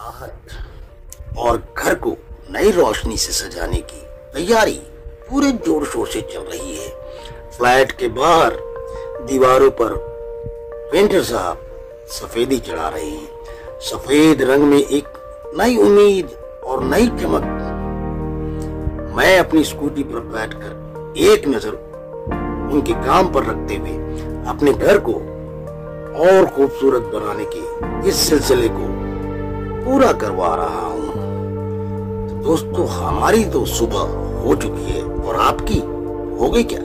आहट और घर को नई रोशनी से सजाने की तैयारी पूरे जोर शोर से चल रही है। फ्लैट के बाहर दीवारों पर पेंटर साहब सफेदी चढ़ा रहे हैं। सफेद रंग में एक नई उम्मीद और नई चमक। मैं अपनी स्कूटी पर बैठकर एक नजर उनके काम पर रखते हुए अपने घर को और खूबसूरत बनाने के इस सिलसिले को पूरा करवा रहा हूँ। तो दोस्तों, हमारी तो सुबह हो चुकी है और आपकी हो गई क्या?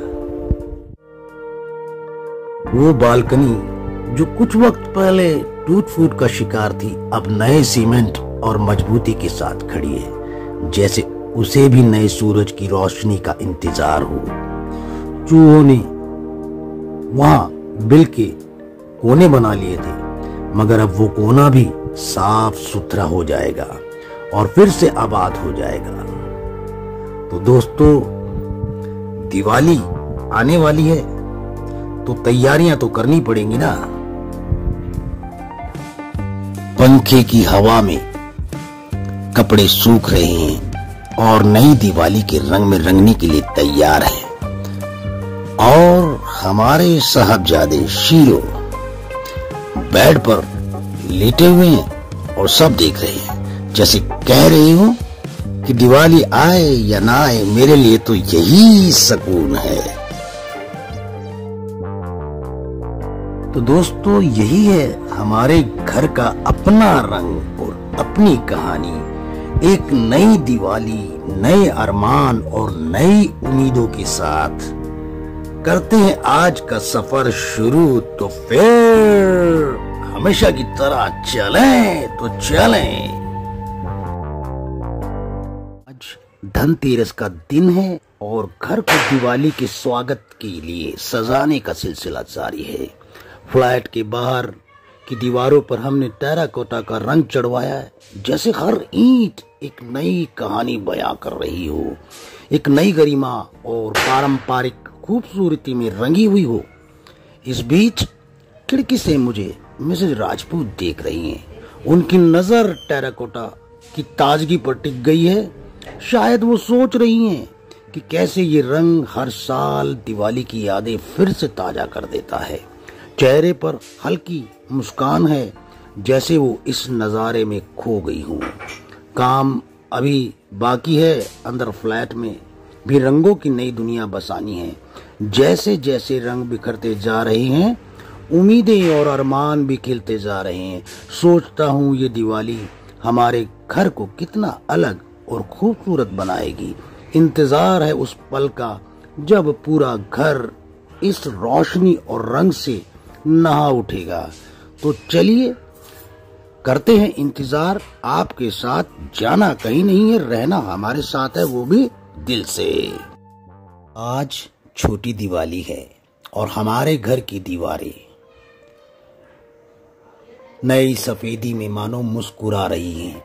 वो बालकनी जो कुछ वक्त पहले टूट फूट का शिकार थी, अब नए सीमेंट और मजबूती के साथ खड़ी है, जैसे उसे भी नए सूरज की रोशनी का इंतजार हो। चूहों ने वहां बिल के कोने बना लिए थे, मगर अब वो कोना भी साफ सुथरा हो जाएगा और फिर से आबाद हो जाएगा। तो दोस्तों, दिवाली आने वाली है, तो तैयारियां तो करनी पड़ेंगी ना। पंखे की हवा में कपड़े सूख रहे हैं और नई दिवाली के रंग में रंगने के लिए तैयार है। और हमारे साहबजादे शीरो बेड पर लेटे हुए हैं और सब देख रहे हैं, जैसे कह रहे हो कि दिवाली आए या ना आए, मेरे लिए तो यही सुकून है। तो दोस्तों, यही है हमारे घर का अपना रंग और अपनी कहानी। एक नई दिवाली, नए अरमान और नई उम्मीदों के साथ करते हैं आज का सफर शुरू। तो फिर हमेशा की तरह चलें तो चलें। आज धनतेरस का दिन है और घर को दिवाली के स्वागत के लिए सजाने का सिलसिला जारी है। फ्लैट के बाहर की दीवारों पर हमने टेराकोटा का रंग चढ़वाया है, जैसे हर ईंट एक नई कहानी बयां कर रही हो, एक नई गरिमा और पारंपरिक खूबसूरती में रंगी हुई हो। इस बीच खिड़की से मुझे मिसेज राजपूत देख रही हैं। उनकी नजर टेराकोटा की ताजगी पर टिक गई है। शायद वो सोच रही हैं कि कैसे ये रंग हर साल दिवाली की यादें फिर से ताजा कर देता है। चेहरे पर हल्की मुस्कान है, जैसे वो इस नजारे में खो गई हूँ। काम अभी बाकी है, अंदर फ्लैट में भी रंगों की नई दुनिया बसानी है। जैसे जैसे रंग बिखरते जा रहे हैं, उम्मीदें और अरमान भी खिलते जा रहे हैं। सोचता हूँ ये दिवाली हमारे घर को कितना अलग और खूबसूरत बनाएगी। इंतजार है उस पल का जब पूरा घर इस रोशनी और रंग से नहा उठेगा। तो चलिए करते हैं इंतजार। आपके साथ जाना कहीं नहीं है, रहना हमारे साथ है, वो भी दिल से। आज छोटी दिवाली है और हमारे घर की दीवारें नई सफेदी में मानो मुस्कुरा रही हैं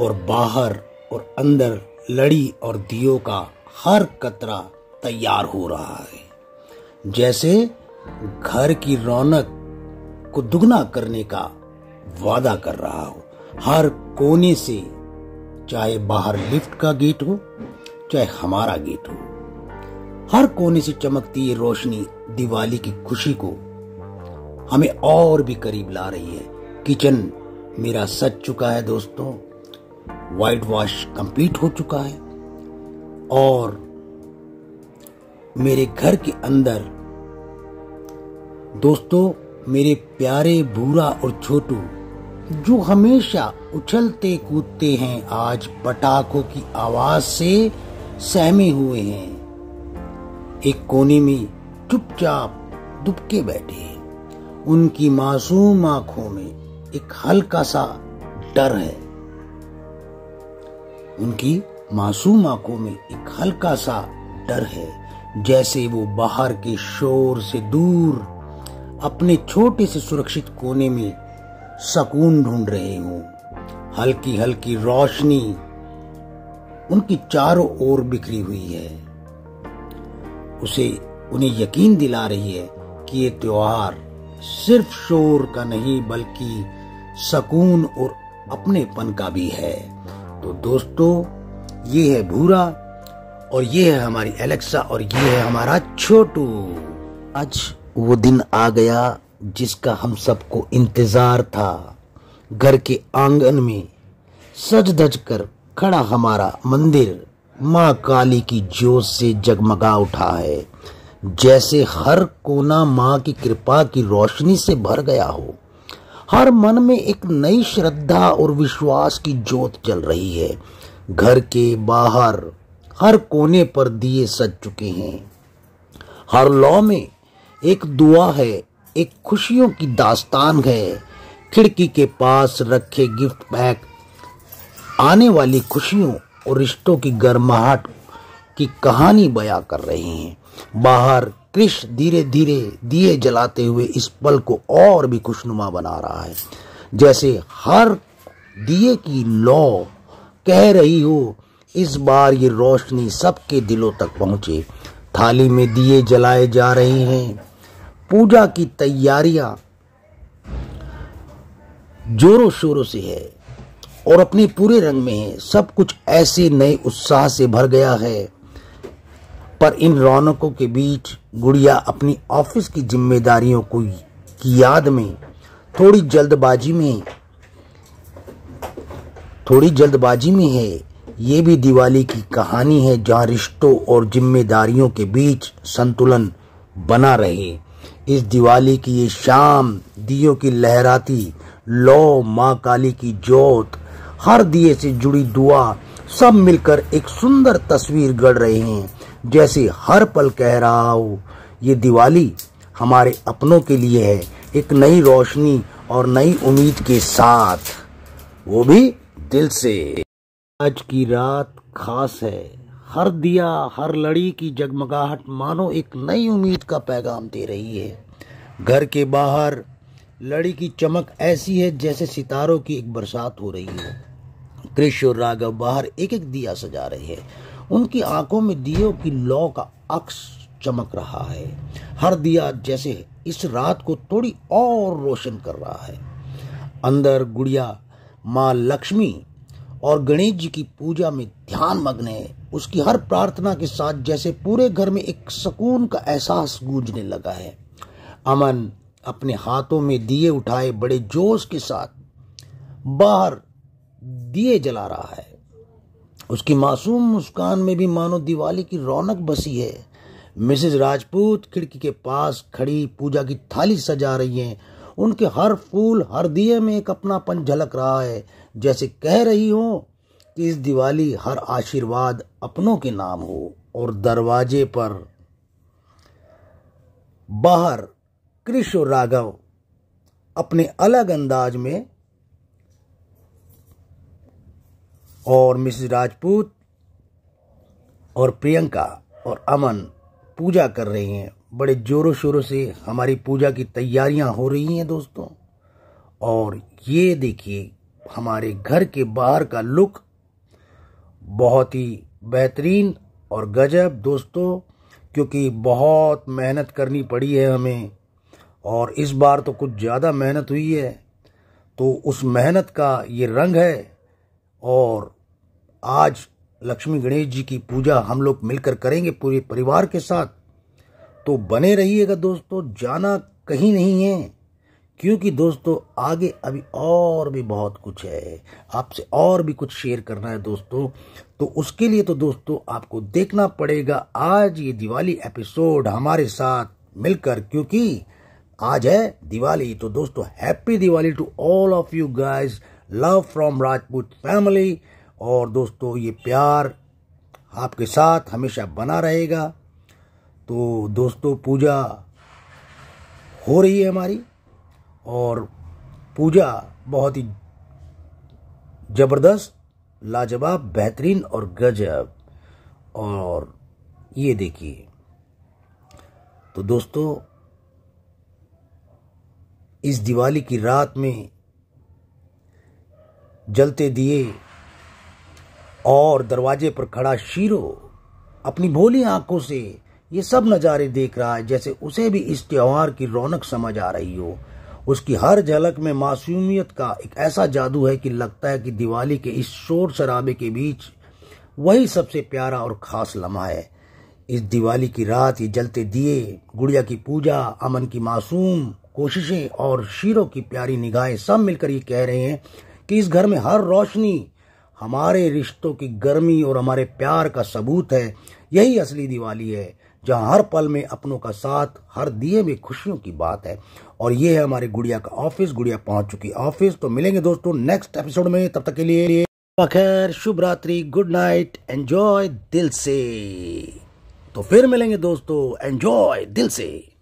और बाहर और अंदर लड़ी और दियों का हर कतरा तैयार हो रहा है, जैसे घर की रौनक को दुगना करने का वादा कर रहा हो। हर कोने से, चाहे बाहर लिफ्ट का गेट हो चाहे हमारा गेट हो, हर कोने से चमकती ये रोशनी दिवाली की खुशी को हमें और भी करीब ला रही है। किचन मेरा सज चुका है दोस्तों, व्हाइट वॉश कंप्लीट हो चुका है और मेरे घर के अंदर दोस्तों मेरे प्यारे भूरा और छोटू, जो हमेशा उछलते कूदते हैं, आज पटाखों की आवाज से सहमे हुए हैं। एक कोने में चुपचाप दुबके बैठे हैं। उनकी मासूम आंखों में एक हल्का सा डर है। उनकी मासूम आंखों में एक हल्का सा डर है, जैसे वो बाहर के शोर से दूर अपने छोटे से सुरक्षित कोने में सुकून ढूंढ रहे हों। हल्की हल्की रोशनी उनकी चारों ओर बिखरी हुई है, उन्हें यकीन दिला रही है कि ये त्योहार सिर्फ शोर का नहीं बल्कि सुकून और अपनेपन का भी है। तो दोस्तों ये है भूरा और ये है हमारी एलेक्सा और ये है हमारा छोटू। आज वो दिन आ गया जिसका हम सबको इंतजार था। घर के आंगन में सज धज कर खड़ा हमारा मंदिर माँ काली की ज्योत से जगमगा उठा है, जैसे हर कोना माँ की कृपा की रोशनी से भर गया हो। हर मन में एक नई श्रद्धा और विश्वास की ज्योत जल रही है। घर के बाहर हर कोने पर दिए सज चुके हैं। हर लौ में एक दुआ है, एक खुशियों की दास्तान है। खिड़की के पास रखे गिफ्ट पैक आने वाली खुशियों और रिश्तों की गर्माहट की कहानी बयां कर रहे हैं। बाहर कृष धीरे धीरे दिए जलाते हुए इस पल को और भी खुशनुमा बना रहा है, जैसे हर दिए की लौ कह रही हो इस बार ये रोशनी सबके दिलों तक पहुंचे। थाली में दिए जलाए जा रहे हैं। पूजा की तैयारियां जोरों शोरों से है और अपने पूरे रंग में है। सब कुछ ऐसे नए उत्साह से भर गया है। पर इन रौनकों के बीच गुड़िया अपनी ऑफिस की जिम्मेदारियों की याद में थोड़ी जल्दबाजी में है। ये भी दिवाली की कहानी है, जहां रिश्तों और जिम्मेदारियों के बीच संतुलन बना रहे। इस दिवाली की ये शाम दियों की लहराती लौ, माँ काली की ज्योत, हर दिए से जुड़ी दुआ, सब मिलकर एक सुंदर तस्वीर गढ़ रहे हैं। जैसे हर पल कह रहा हो ये दिवाली हमारे अपनों के लिए है, एक नई रोशनी और नई उम्मीद के साथ, वो भी दिल से। आज की रात खास है। हर दिया, हर लड़ी की जगमगाहट मानो एक नई उम्मीद का पैगाम दे रही है। घर के बाहर लड़ी की चमक ऐसी है जैसे सितारों की एक बरसात हो रही है। कृष और राघव बाहर एक एक दिया सजा रहे हैं। उनकी आंखों में दियों की लौ का अक्स चमक रहा है। हर दिया जैसे इस रात को थोड़ी और रोशन कर रहा है। अंदर गुड़िया माँ लक्ष्मी और गणेश जी की पूजा में ध्यान मग्न है। उसकी हर प्रार्थना के साथ जैसे पूरे घर में एक सुकून का एहसास गूंजने लगा है। अमन अपने हाथों में दिए उठाए बड़े जोश के साथ बाहर दिए जला रहा है। उसकी मासूम मुस्कान में भी मानो दिवाली की रौनक बसी है। मिसेज राजपूत खिड़की के पास खड़ी पूजा की थाली सजा रही हैं। उनके हर फूल, हर दिए में एक अपनापन झलक रहा है, जैसे कह रही हो कि इस दिवाली हर आशीर्वाद अपनों के नाम हो। और दरवाजे पर बाहर कृष और राघव अपने अलग अंदाज में और मिसेज राजपूत और प्रियंका और अमन पूजा कर रहे हैं। बड़े जोरों शोरों से हमारी पूजा की तैयारियां हो रही हैं दोस्तों। और ये देखिए हमारे घर के बाहर का लुक बहुत ही बेहतरीन और गजब दोस्तों, क्योंकि बहुत मेहनत करनी पड़ी है हमें और इस बार तो कुछ ज़्यादा मेहनत हुई है, तो उस मेहनत का ये रंग है। और आज लक्ष्मी गणेश जी की पूजा हम लोग मिलकर करेंगे पूरे परिवार के साथ। तो बने रहिएगा दोस्तों, जाना कहीं नहीं है, क्योंकि दोस्तों आगे अभी और भी बहुत कुछ है, आपसे और भी कुछ शेयर करना है दोस्तों। तो उसके लिए तो दोस्तों आपको देखना पड़ेगा आज ये दिवाली एपिसोड हमारे साथ मिलकर, क्योंकि आज है दिवाली। तो दोस्तों happy Diwali to all of you guys, love from Rajput family. और दोस्तों ये प्यार आपके साथ हमेशा बना रहेगा। तो दोस्तों पूजा हो रही है हमारी और पूजा बहुत ही जबरदस्त, लाजवाब, बेहतरीन और गजब। और ये देखिए तो दोस्तों इस दिवाली की रात में जलते दिए और दरवाजे पर खड़ा शीरो अपनी भोली आंखों से ये सब नज़ारे देख रहा है, जैसे उसे भी इस त्योहार की रौनक समझ आ रही हो। उसकी हर झलक में मासूमियत का एक ऐसा जादू है कि लगता है कि दिवाली के इस शोर शराबे के बीच वही सबसे प्यारा और खास लम्हा है। इस दिवाली की रात ये जलते दिए, गुड़िया की पूजा, अमन की मासूम कोशिशें और शीरो की प्यारी निगाहें सब मिलकर ये कह रहे हैं कि इस घर में हर रोशनी हमारे रिश्तों की गर्मी और हमारे प्यार का सबूत है। यही असली दिवाली है, जहां हर पल में अपनों का साथ, हर दिए में खुशियों की बात है। और ये है हमारे गुड़िया का ऑफिस। गुड़िया पहुंच चुकी ऑफिस। तो मिलेंगे दोस्तों नेक्स्ट एपिसोड में। तब तक के लिए खैर, शुभ रात्रि, गुड नाइट, एंजॉय दिल से। तो फिर मिलेंगे दोस्तों, एंजॉय दिल से।